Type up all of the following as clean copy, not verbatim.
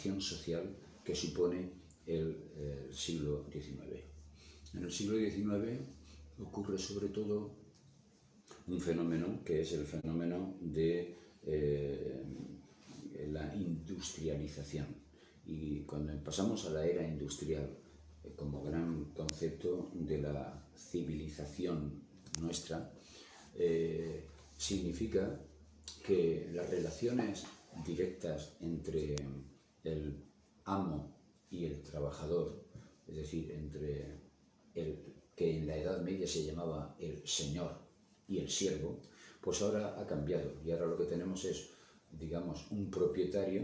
transformación social que supone el siglo XIX. En el siglo XIX ocurre sobre todo un fenómeno que es el fenómeno de la industrialización. Y cuando pasamos a la era industrial, como gran concepto de la civilización nuestra, significa que las relaciones directas entre el amo y el trabajador, es decir, entre el que en la Edad Media se llamaba el señor y el siervo, pues ahora ha cambiado y ahora lo que tenemos es, digamos, un propietario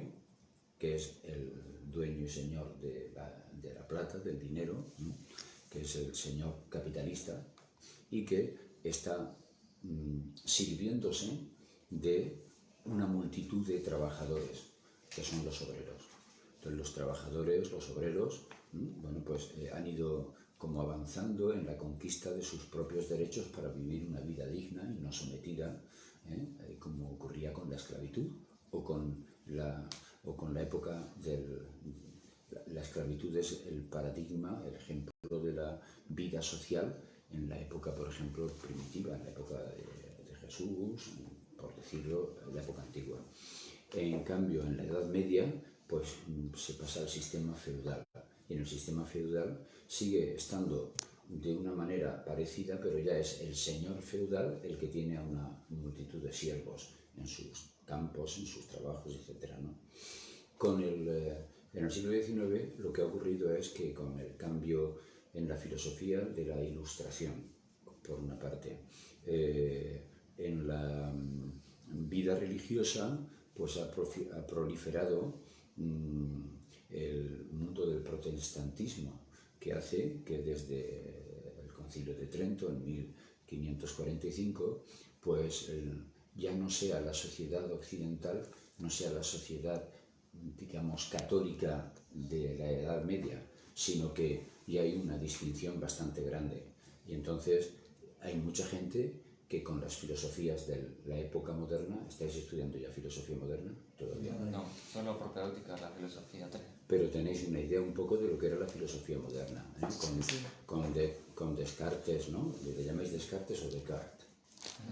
que es el dueño y señor de la plata, del dinero, ¿no? Que es el señor capitalista y que está sirviéndose de una multitud de trabajadores, que son los obreros. Entonces los trabajadores, los obreros, bueno, pues han ido como avanzando en la conquista de sus propios derechos para vivir una vida digna y no sometida, como ocurría con la esclavitud o con la época del... La esclavitud es el paradigma, el ejemplo de la vida social en la época, por ejemplo, primitiva, en la época de Jesús, por decirlo, en la época antigua. En cambio, en la Edad Media, pues se pasa al sistema feudal. Y en el sistema feudal sigue estando de una manera parecida, pero ya es el señor feudal el que tiene a una multitud de siervos en sus campos, en sus trabajos, etc., ¿no? En el siglo XIX lo que ha ocurrido es que con el cambio en la filosofía de la Ilustración, por una parte, en la vida religiosa, pues ha proliferado el mundo del protestantismo, que hace que desde el Concilio de Trento en 1545, pues ya no sea la sociedad occidental, no sea la sociedad, digamos, católica de la Edad Media, sino que ya hay una distinción bastante grande. Y entonces hay mucha gente que con las filosofías de la época moderna... ¿Estáis estudiando ya filosofía moderna todavía? No, solo propedéutica, la filosofía 3. Pero tenéis una idea un poco de lo que era la filosofía moderna, ¿eh? Con Descartes, ¿no? ¿Le llamáis Descartes o Descartes?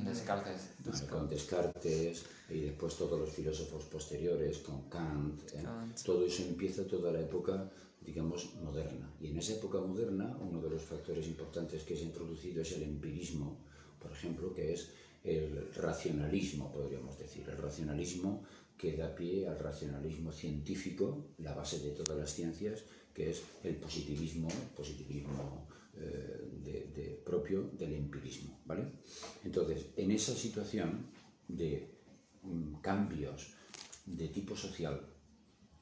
Descartes. Bueno, con Descartes y después todos los filósofos posteriores, con Kant, todo eso empieza toda la época, digamos, moderna. Y en esa época moderna, uno de los factores importantes que se ha introducido es el empirismo, por ejemplo, que es el racionalismo, podríamos decir. El racionalismo que da pie al racionalismo científico, la base de todas las ciencias, que es el positivismo propio del empirismo, ¿vale? Entonces, en esa situación de cambios de tipo social,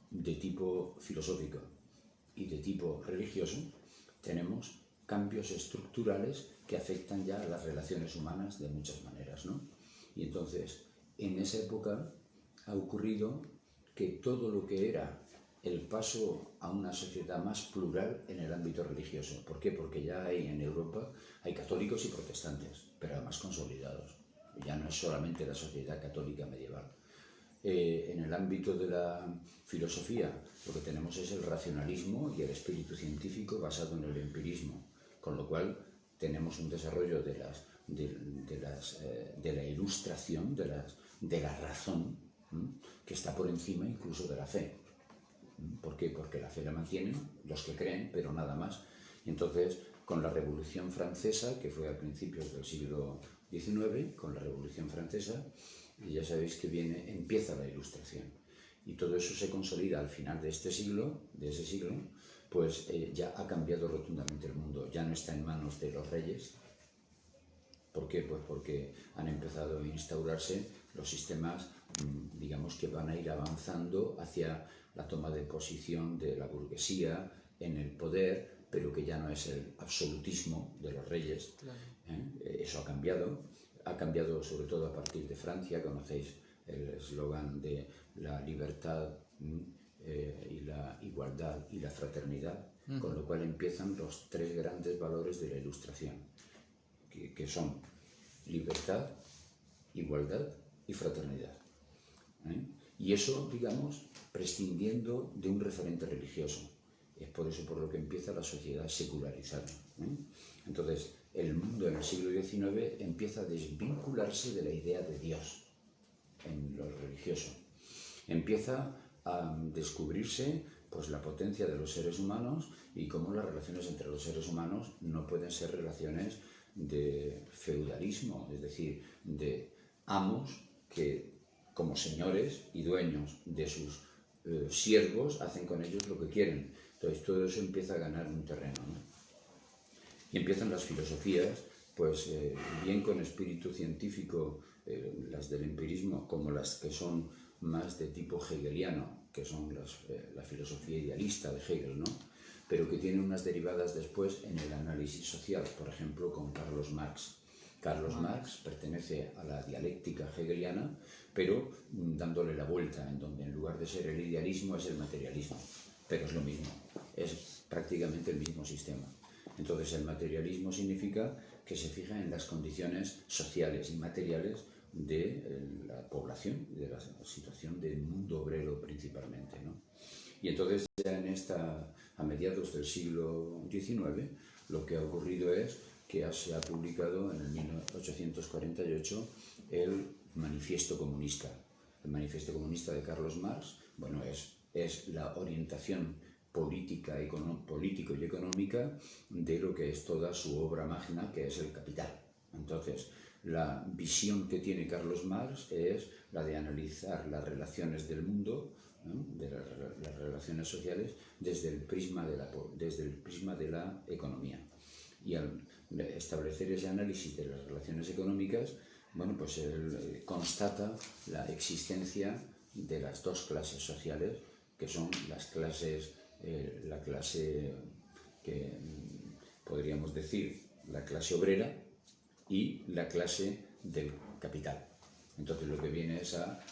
de tipo filosófico y de tipo religioso, tenemos cambios estructurales que afectan ya a las relaciones humanas de muchas maneras, ¿no? Y entonces, en esa época ha ocurrido que todo lo que era el paso a una sociedad más plural en el ámbito religioso. ¿Por qué? Porque ya hay en Europa hay católicos y protestantes, pero además consolidados. Ya no es solamente la sociedad católica medieval. En el ámbito de la filosofía, lo que tenemos es el racionalismo y el espíritu científico basado en el empirismo, con lo cual tenemos un desarrollo de la ilustración, de la razón, que está por encima incluso de la fe. ¿Por qué? Porque la fe la mantienen los que creen, pero nada más. Y entonces, con la Revolución Francesa, que fue a principios del siglo XIX, con la Revolución Francesa, ya sabéis que empieza la Ilustración. Y todo eso se consolida al final de ese siglo, pues ya ha cambiado rotundamente el mundo. Ya no está en manos de los reyes. ¿Por qué? Pues porque han empezado a instaurarse los sistemas, digamos, que van a ir avanzando hacia la toma de posición de la burguesía en el poder, pero que ya no es el absolutismo de los reyes. Claro. Eso ha cambiado sobre todo a partir de Francia. Conocéis el eslogan de la libertad y la igualdad y la fraternidad, con lo cual empiezan los tres grandes valores de la Ilustración, que son libertad, igualdad y fraternidad. Y eso, digamos, prescindiendo de un referente religioso. Es por eso por lo que empieza la sociedad secularizada. Entonces, el mundo en el siglo XIX empieza a desvincularse de la idea de Dios en lo religioso. Empieza a descubrirse pues, la potencia de los seres humanos y cómo las relaciones entre los seres humanos no pueden ser relaciones de feudalismo, es decir, de amos que como señores y dueños de sus siervos hacen con ellos lo que quieren. Entonces todo eso empieza a ganar un terreno, ¿no? Y empiezan las filosofías, pues bien con espíritu científico, las del empirismo, como las que son más de tipo hegeliano, que son la filosofía idealista de Hegel, ¿no? Pero que tienen unas derivadas después en el análisis social, por ejemplo, con Carlos Marx. Carlos Marx pertenece a la dialéctica hegeliana, pero dándole la vuelta, en donde en lugar de ser el idealismo es el materialismo. Pero es lo mismo, es prácticamente el mismo sistema. Entonces el materialismo significa que se fija en las condiciones sociales y materiales de la población, de la situación del mundo obrero principalmente, ¿no? Y entonces ya a mediados del siglo XIX, lo que ha ocurrido es que se ha publicado en el 1848 el Manifiesto Comunista. El Manifiesto Comunista de Carlos Marx, bueno, es la orientación político y económica de lo que es toda su obra magna, que es el Capital. Entonces, la visión que tiene Carlos Marx es la de analizar las relaciones del mundo, ¿no?, de las relaciones sociales, desde el prisma de la economía. Y al establecer ese análisis de las relaciones económicas, bueno, pues él constata la existencia de las dos clases sociales, que son la clase que podríamos decir la clase obrera y la clase del capital. Entonces lo que viene es a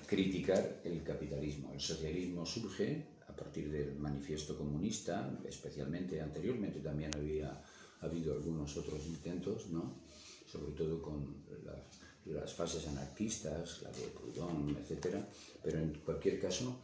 criticar el capitalismo. El socialismo surge a partir del Manifiesto Comunista, especialmente. Anteriormente también había habido algunos otros intentos, ¿no?, sobre todo con las fases anarquistas, la de Proudhon, etc. Pero en cualquier caso,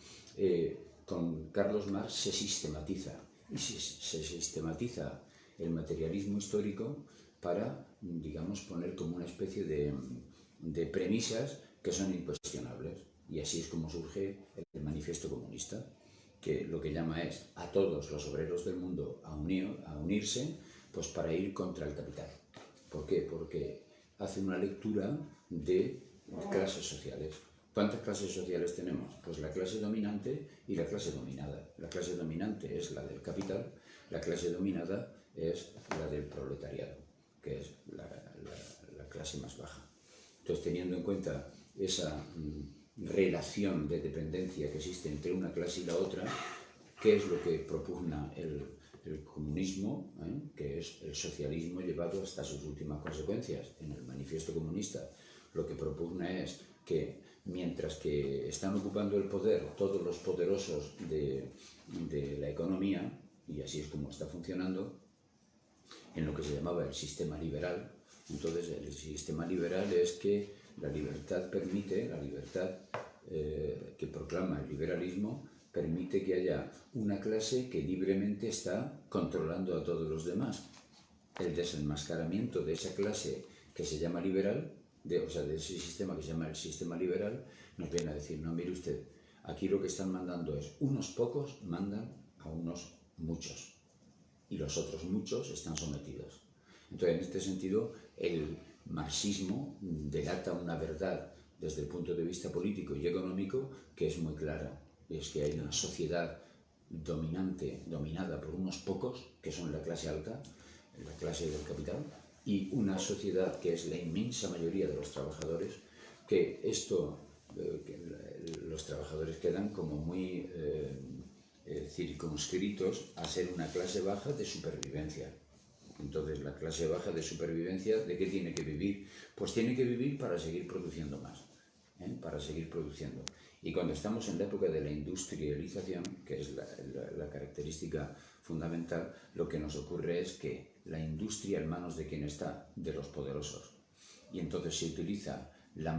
con Carlos Marx se sistematiza, y se sistematiza el materialismo histórico para, digamos, poner como una especie de premisas que son incuestionables. Y así es como surge el Manifiesto Comunista, que lo que llama es a todos los obreros del mundo a unirse, pues para ir contra el capital. ¿Por qué? Porque hace una lectura de clases sociales. ¿Cuántas clases sociales tenemos? Pues la clase dominante y la clase dominada. La clase dominante es la del capital, la clase dominada es la del proletariado, que es la clase más baja. Entonces, teniendo en cuenta esa relación de dependencia que existe entre una clase y la otra, ¿qué es lo que propugna el comunismo, que es el socialismo llevado hasta sus últimas consecuencias? En el Manifiesto Comunista lo que propugna es que mientras que están ocupando el poder todos los poderosos de la economía, y así es como está funcionando, en lo que se llamaba el sistema liberal. Entonces el sistema liberal es que la libertad permite, que proclama el liberalismo, permite que haya una clase que libremente está controlando a todos los demás. El desenmascaramiento de esa clase que se llama liberal, de ese sistema que se llama el sistema liberal, nos viene a decir, no, mire usted, aquí lo que están mandando es unos pocos mandan a unos muchos y los otros muchos están sometidos. Entonces, en este sentido, el marxismo delata una verdad desde el punto de vista político y económico que es muy clara. Es que hay una sociedad dominada por unos pocos, que son la clase alta, la clase del capital, y una sociedad que es la inmensa mayoría de los trabajadores, que los trabajadores quedan como muy circunscritos a ser una clase baja de supervivencia. Entonces, la clase baja de supervivencia, ¿de qué tiene que vivir? Pues tiene que vivir para seguir produciendo más, para seguir produciendo. Y cuando estamos en la época de la industrialización, que es la característica fundamental, lo que nos ocurre es que la industria en manos de quién está, de los poderosos. Y entonces se utiliza la